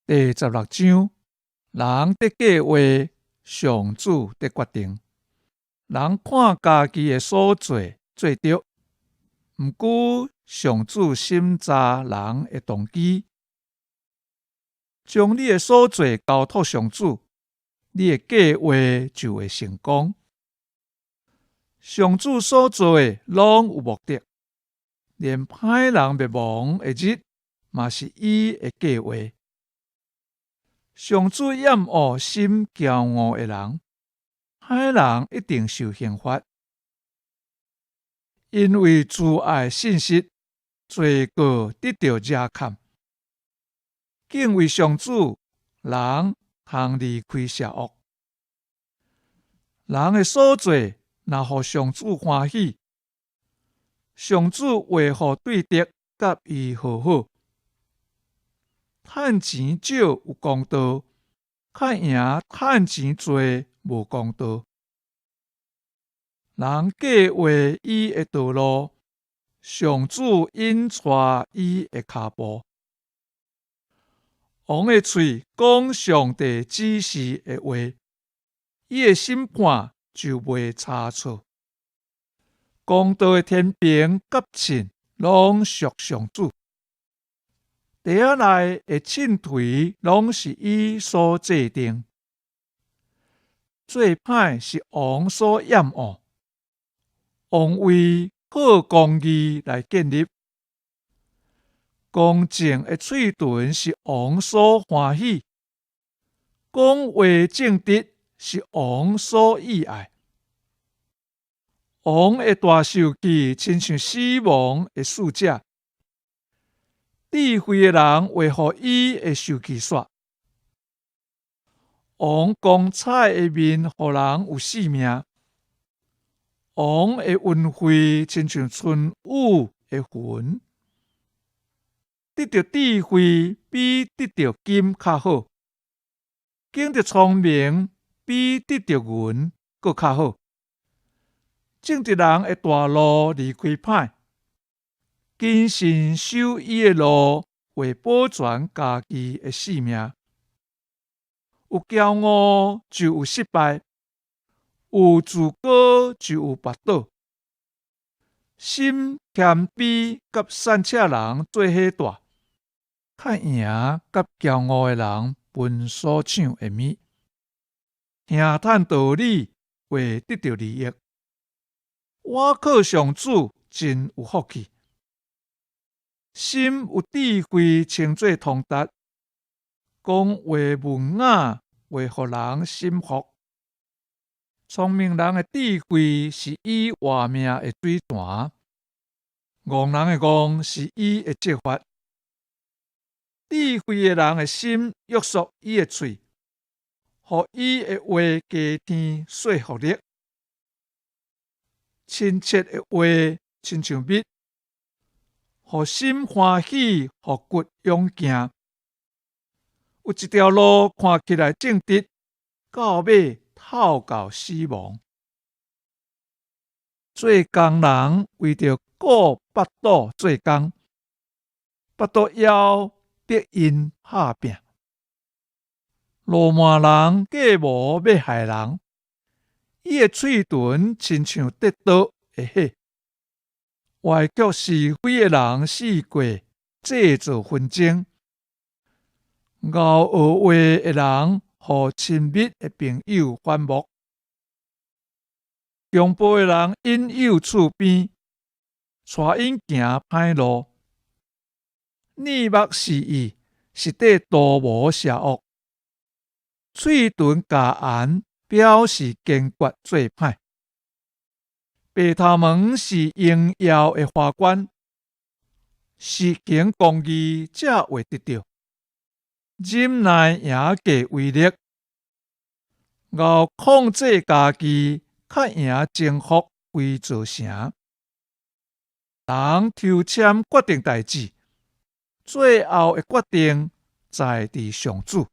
第16章，人得计划，上主得决定。人看家己的所做做着，毋过上主审查人的动机。将你的所做交托上主，你的计划就会成功。上主所做的拢有目的，连歹人灭亡的日，嘛是伊的计划。上主厌恶心骄傲的人，歹人一定受刑罚。因为自爱信息，罪过得到遮砍。敬畏上主，人通离开邪恶。人的所做，若互上主欢喜，上主为互对德甲伊和好。趁钱少有公道，较赢趁钱多无公道。人计划伊的道路，上主引带伊的脚步。王的喙讲上帝指示的话，伊的审判就袂差错。公道的天平甲秤拢属上主。地下内的秤锤拢是伊所制定。最歹是王所厌恶。王为靠公义来建立。公正的嘴唇是王所欢喜。讲话正直是王所喜爱。王的大手气亲像死亡的使者。智慧的人会互伊的受气煞。王光彩的面，互人有性命。王的恩惠亲像春雨的云。得到智慧比得到金较好。经得聪明比得到云搁较好。正直人的大路离开歹。谨慎守伊的路，为保全家己的性命。有骄傲就有失败，有自高就有跋倒。心谦卑甲善车人做伙大，较赢甲骄傲的人分所抢的物。听趁道理会得到利益。我靠上主真有福气。心有智慧，称作通达。讲话文雅，会互人心服。聪明人的智慧是伊活命的水泉，戆人的戆是伊的责罚。智慧的人的心约束伊的喙，互伊的话加添说服力。亲切的话亲像蜜，互心欢喜，互骨勇健。有一条路看起来正直，到尾透到死亡。做工人为着顾巴肚做工，巴肚枵必因拍拼。罗马人计谋要害人，伊的嘴唇亲像跌倒的火。歪曲是非的人四过，制造纷争。咬学话的人，互亲密的朋友反目。强暴的人引诱厝边，带因行歹路。逆目示意，实底图谋邪恶。嘴唇加言，表示坚决做歹。白头毛是荣耀的花冠，实行公义才会得到。忍耐赢过威力，咬控制家己，较赢征服规座城。人抽签决定代志，最后的决定在伫上主。